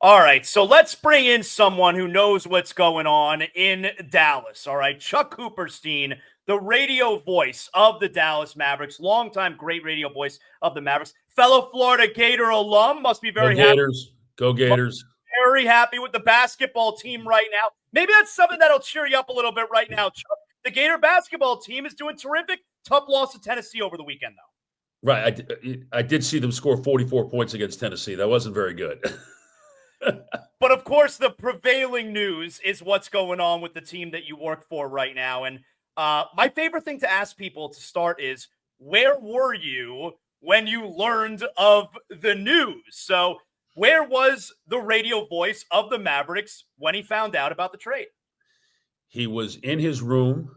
All right, so let's bring in someone who knows what's going on in Dallas. All right, Chuck Cooperstein, the radio voice of the Dallas Mavericks, longtime great radio voice of the Mavericks, fellow Florida Gator alum, must be Go very happy. Gators. Go Gators. Very happy with the basketball team right now. Maybe that's something that'll cheer you up a little bit right now, Chuck. The Gator basketball team is doing terrific. Tough loss to Tennessee over the weekend, though. Right. I did see them score 44 points against Tennessee. That wasn't very good. But of course, the prevailing news is what's going on with the team that you work for right now. And my favorite thing to ask people to start is, where were you when you learned of the news? So where was the radio voice of the Mavericks when he found out about the trade? He was in his room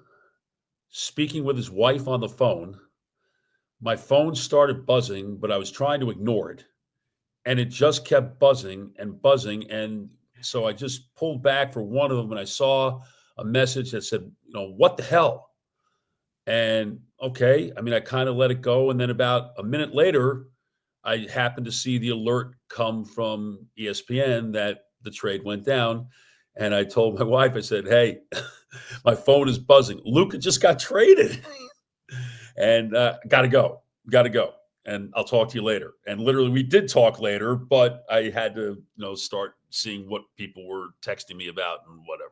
speaking with his wife on the phone. My phone started buzzing, but I was trying to ignore it. And it just kept buzzing and buzzing. And so I just pulled back for one of them, and I saw a message that said, what the hell? And okay, I kind of let it go. And then about a minute later, I happened to see the alert come from ESPN that the trade went down. And I told my wife, I said, hey, my phone is buzzing. Luka just got traded. And got to go. And I'll talk to you later. And literally, we did talk later, but I had to, start seeing what people were texting me about and whatever.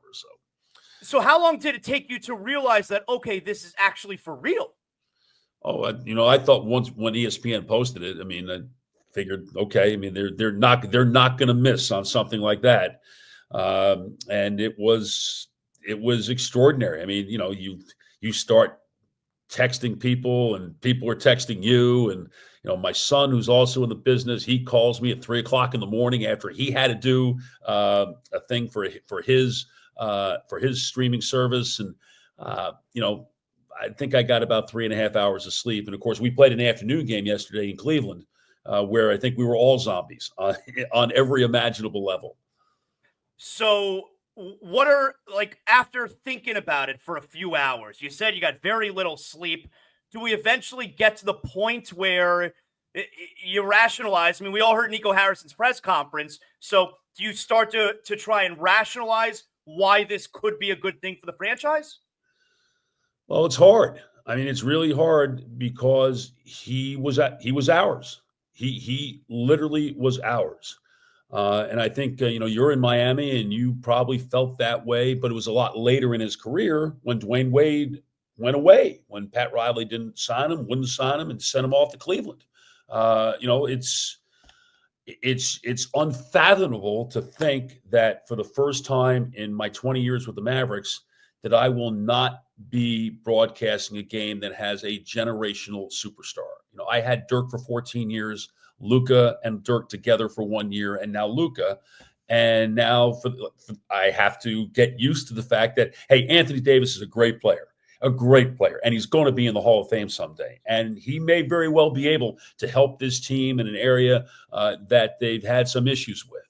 So how long did it take you to realize that, okay, this is actually for real? Oh, I thought once when ESPN posted it, I figured, okay, they're not going to miss on something like that. And it was extraordinary. You start texting people and people are texting you. And, my son, who's also in the business, he calls me at 3:00 in the morning after he had to do a thing for his streaming service. And, I think I got about 3.5 hours of sleep. And of course, we played an afternoon game yesterday in Cleveland, where I think we were all zombies on every imaginable level. So what are, after thinking about it for a few hours, you said you got very little sleep. Do we eventually get to the point where you rationalize? We all heard Nico Harrison's press conference. So do you start to try and rationalize why this could be a good thing for the franchise? Well, it's hard. It's really hard because he was ours. He literally was ours. And I think, you're in Miami and you probably felt that way, but it was a lot later in his career when Dwayne Wade went away, when Pat Riley wouldn't sign him and sent him off to Cleveland. It's unfathomable to think that for the first time in my 20 years with the Mavericks, that I will not be broadcasting a game that has a generational superstar. I had Dirk for 14 years, Luka and Dirk together for 1 year, and now Luka. And now I have to get used to the fact that, hey, Anthony Davis is a great player, and he's going to be in the Hall of Fame someday. And he may very well be able to help this team in an area that they've had some issues with.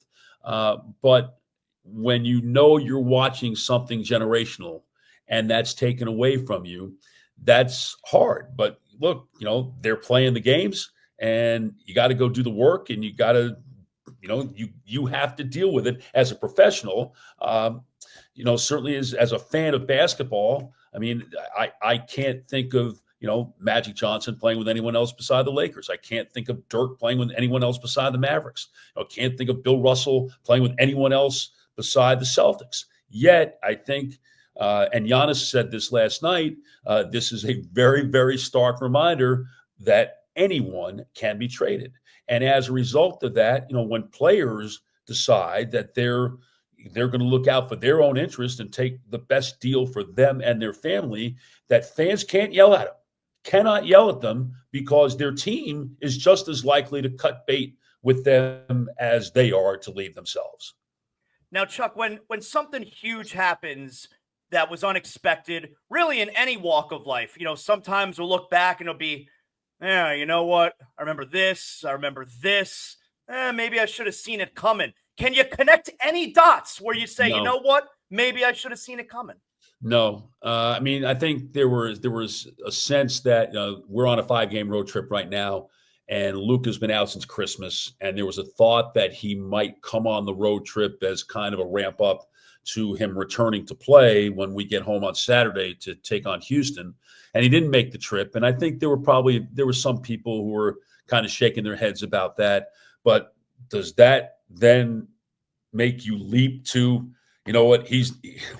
But when you're watching something generational and that's taken away from you, that's hard. But look, they're playing the games and you got to go do the work, and you got to, you have to deal with it as a professional. Certainly as a fan of basketball, I can't think of, Magic Johnson playing with anyone else beside the Lakers. I can't think of Dirk playing with anyone else beside the Mavericks. I can't think of Bill Russell playing with anyone else beside the Celtics. Yet, I think, and Giannis said this last night, this is a very, very stark reminder that anyone can be traded. And as a result of that, when players decide that they're going to look out for their own interest and take the best deal for them and their family, that fans cannot yell at them, because their team is just as likely to cut bait with them as they are to leave themselves. Now, Chuck, when something huge happens that was unexpected, really in any walk of life, sometimes we'll look back and it'll be, yeah, you know what? I remember this. Maybe I should have seen it coming. Can you connect any dots where you say, No. You know what? Maybe I should have seen it coming? No. I think there was a sense that we're on a 5-game road trip right now, and Luka's been out since Christmas, and there was a thought that he might come on the road trip as kind of a ramp up to him returning to play when we get home on Saturday to take on Houston. And he didn't make the trip. And I think there were some people who were kind of shaking their heads about that. But does that then make you leap to, you know what,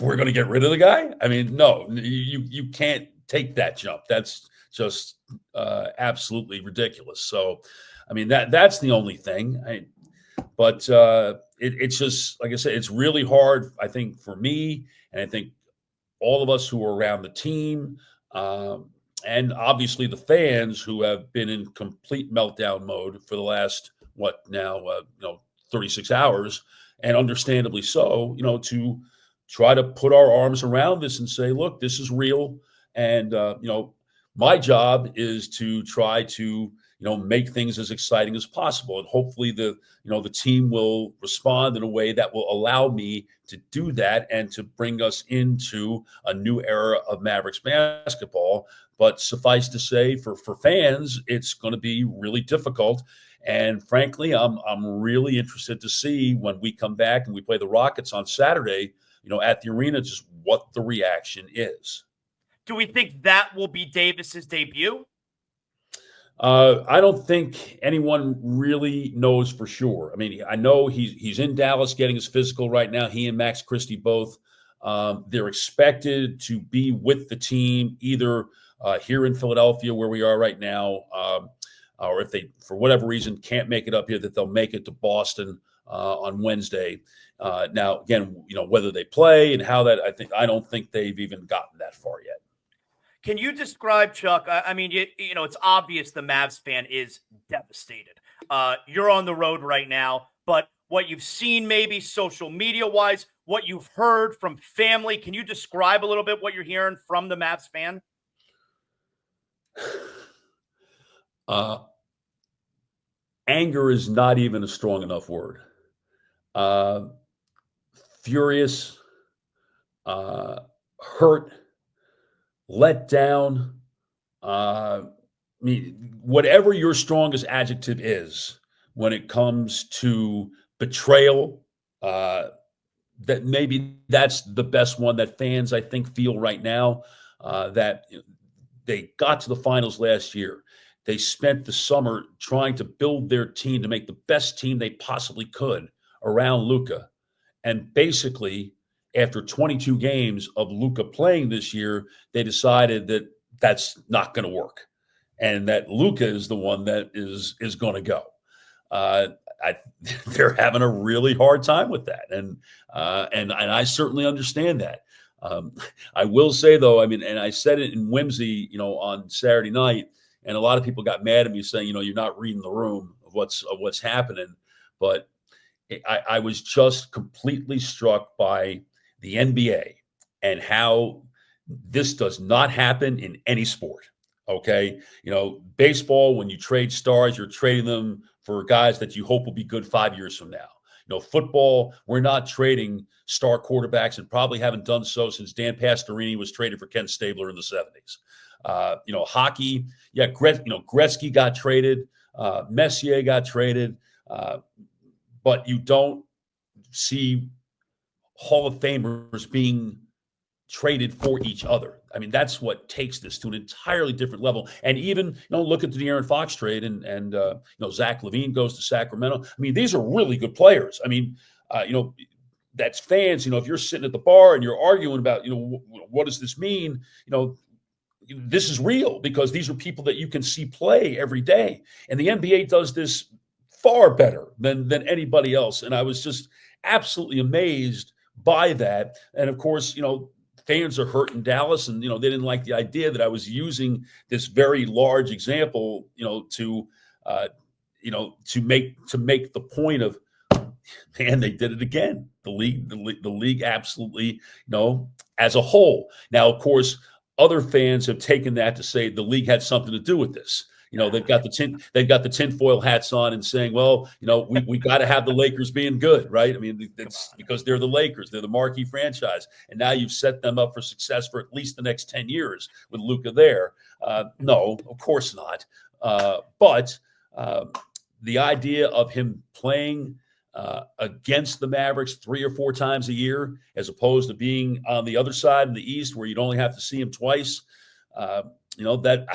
we're going to get rid of the guy? I mean, no, you can't take that jump. That's just absolutely ridiculous. So, I mean, that's the only thing. But it's just, like I said, it's really hard, I think, for me, and I think all of us who are around the team, and obviously the fans who have been in complete meltdown mode for the last, 36 hours, and understandably so, to try to put our arms around this and say, look, this is real. And, my job is to try to, make things as exciting as possible. And hopefully the team will respond in a way that will allow me to do that and to bring us into a new era of Mavericks basketball. But suffice to say, for fans, it's going to be really difficult. And frankly, I'm really interested to see when we come back and we play the Rockets on Saturday, at the arena, just what the reaction is. Do we think that will be Davis's debut? I don't think anyone really knows for sure. I mean, I know he's in Dallas getting his physical right now. He and Max Christie both. They're expected to be with the team either here in Philadelphia, where we are right now, or if they, for whatever reason, can't make it up here, that they'll make it to Boston on Wednesday. Now, again, whether they play and how that, I don't think they've even gotten that far yet. Can you describe, Chuck? I mean, it's obvious the Mavs fan is devastated. You're on the road right now, but what you've seen maybe social media-wise, what you've heard from family, can you describe a little bit what you're hearing from the Mavs fan? Anger is not even a strong enough word. Furious, hurt, let down. Whatever your strongest adjective is when it comes to betrayal, that maybe that's the best one that fans, I think, feel right now. That they got to the finals last year. They spent the summer trying to build their team to make the best team they possibly could around Luka. And basically, after 22 games of Luka playing this year, they decided that that's not going to work, and that Luka is the one that is going to go. They're having a really hard time with that, and I certainly understand that. I will say, though, I mean, and I said it in whimsy, on Saturday night, and a lot of people got mad at me saying, you're not reading the room of what's happening. But I was just completely struck by the NBA and how this does not happen in any sport. Okay. Baseball, when you trade stars, you're trading them for guys that you hope will be good 5 years from now. Football, we're not trading star quarterbacks and probably haven't done so since Dan Pastorini was traded for Ken Stabler in the 70s. Hockey, yeah, Gretzky got traded, Messier got traded, but you don't see Hall of Famers being traded for each other. I mean, that's what takes this to an entirely different level. And even, look at the De'Aaron Fox trade and Zach Levine goes to Sacramento. I mean, these are really good players. I mean, that's fans, if you're sitting at the bar and you're arguing about, what does this mean? This is real because these are people that you can see play every day. And the NBA does this far better than anybody else. And I was just absolutely amazed by that. And of course, fans are hurt in Dallas, and they didn't like the idea that I was using this very large example, to make the point of, man, they did it again. The league absolutely, as a whole. Now, of course, other fans have taken that to say the league had something to do with this. They've got the tinfoil hats on and saying, well, we got to have the Lakers being good, right? I mean, it's because they're the Lakers, they're the marquee franchise, and now you've set them up for success for at least the next 10 years with Luka there. No, of course not. But uh, the idea of him playing against the Mavericks 3 or 4 times a year, as opposed to being on the other side in the East where you'd only have to see him twice, that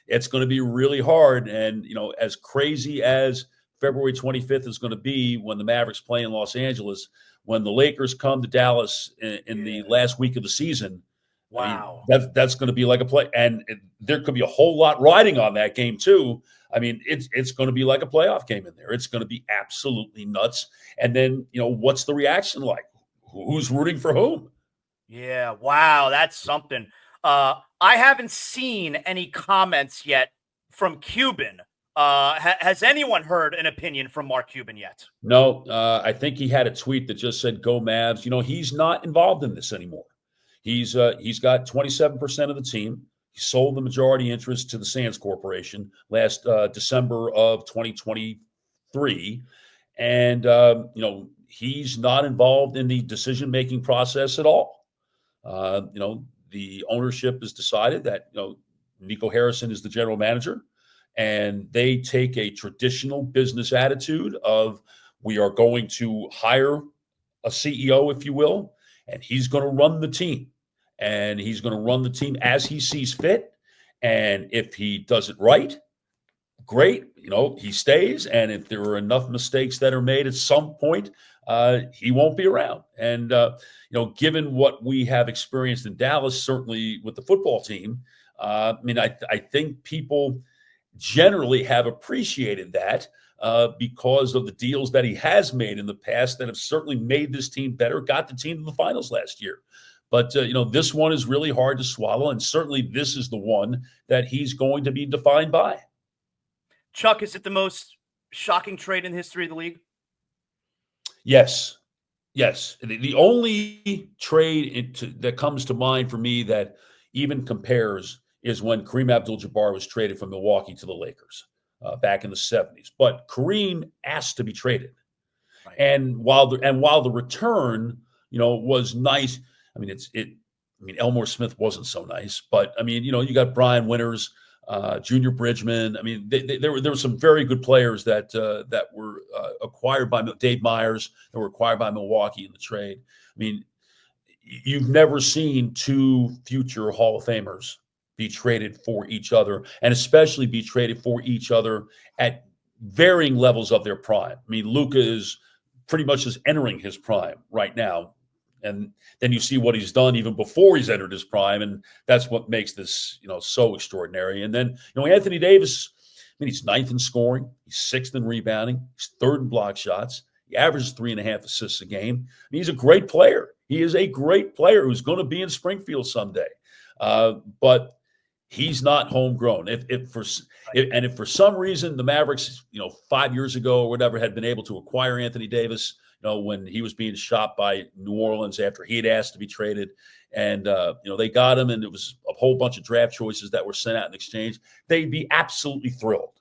it's going to be really hard. And, as crazy as February 25th is going to be when the Mavericks play in Los Angeles, when the Lakers come to Dallas in the last week of the season, wow, that's going to be like a play. And there could be a whole lot riding on that game too. I mean, it's going to be like a playoff game in there. It's going to be absolutely nuts. And then, what's the reaction like? Who's rooting for whom? Yeah, wow, that's something. I haven't seen any comments yet from Cuban. Has anyone heard an opinion from Mark Cuban yet? No, I think he had a tweet that just said "Go Mavs." He's not involved in this anymore. He's got 27% of the team. He sold the majority interest to the Sands Corporation last December of 2023, and he's not involved in the decision-making process at all. The ownership has decided that Nico Harrison is the general manager, and they take a traditional business attitude of we are going to hire a CEO, if you will, and he's going to run the team. And he's going to run the team as he sees fit. And if he does it right, great, he stays. And if there are enough mistakes that are made at some point, he won't be around. And, given what we have experienced in Dallas, certainly with the football team, I think people generally have appreciated that because of the deals that he has made in the past that have certainly made this team better, got the team to the finals last year. But, this one is really hard to swallow, and certainly this is the one that he's going to be defined by. Chuck, is it the most shocking trade in the history of the league? Yes. The only trade that comes to mind for me that even compares is when Kareem Abdul-Jabbar was traded from Milwaukee to the Lakers back in the 70s. But Kareem asked to be traded. Right. And while the return, was nice, Elmore Smith wasn't so nice, but you got Brian Winters, Junior Bridgman. There were some very good players that were acquired by Dave Myers, that were acquired by Milwaukee in the trade. You've never seen two future Hall of Famers be traded for each other, and especially be traded for each other at varying levels of their prime. Luka is pretty much just entering his prime right now. And then you see what he's done even before he's entered his prime, and that's what makes this, so extraordinary. And then, Anthony Davis, he's 9th in scoring, he's 6th in rebounding, he's 3rd in block shots, he averages 3.5 assists a game. He's a great player. He is a great player who's going to be in Springfield someday. But he's not homegrown. If for some reason the Mavericks, 5 years ago or whatever, had been able to acquire Anthony Davis, when he was being shopped by New Orleans after he had asked to be traded, and they got him, and it was a whole bunch of draft choices that were sent out in exchange, they'd be absolutely thrilled.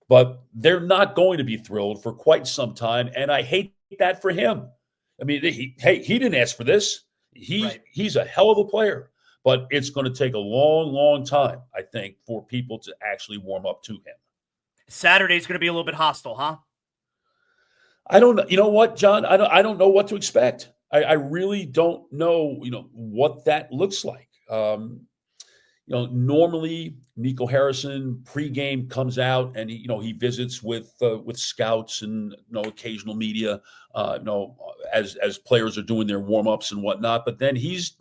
But they're not going to be thrilled for quite some time, and I hate that for him. He didn't ask for this. He's a hell of a player, but it's going to take a long, long time, I think, for people to actually warm up to him. Saturday's going to be a little bit hostile, huh? I don't know. You know what, John? I don't know what to expect. I really don't know, what that looks like. Normally Nico Harrison pregame comes out and he visits with scouts and occasional media, as players are doing their warm-ups and whatnot. But then he's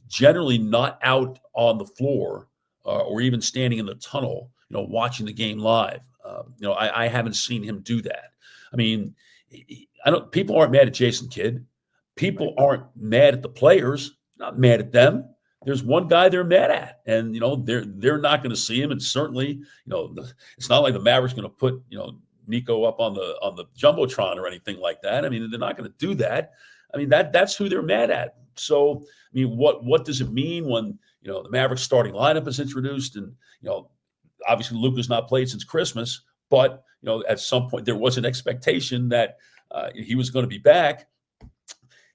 generally not out on the floor or even standing in the tunnel, watching the game live. I haven't seen him do that. People aren't mad at Jason Kidd. People aren't mad at the players. Not mad at them. There's one guy they're mad at, and they're not going to see him. And certainly, it's not like the Mavericks going to put Nico up on the jumbotron or anything like that. They're not going to do that. That's who they're mad at. So, what does it mean when the Mavericks starting lineup is introduced, and obviously Luka's not played since Christmas, but at some point there was an expectation that he was going to be back,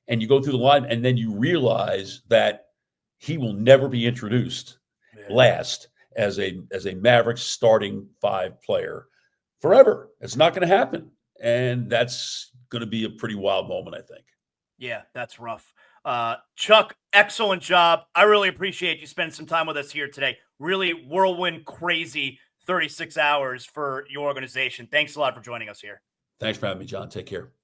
and you go through the line, and then you realize that he will never be introduced last as a Mavericks starting 5 player. forever. It's not going to happen. And that's going to be a pretty wild moment, I think. Yeah, that's rough. Chuck, excellent job. I really appreciate you spending some time with us here today. Really whirlwind, crazy 36 hours for your organization. Thanks a lot for joining us here. Thanks for having me, John. Take care.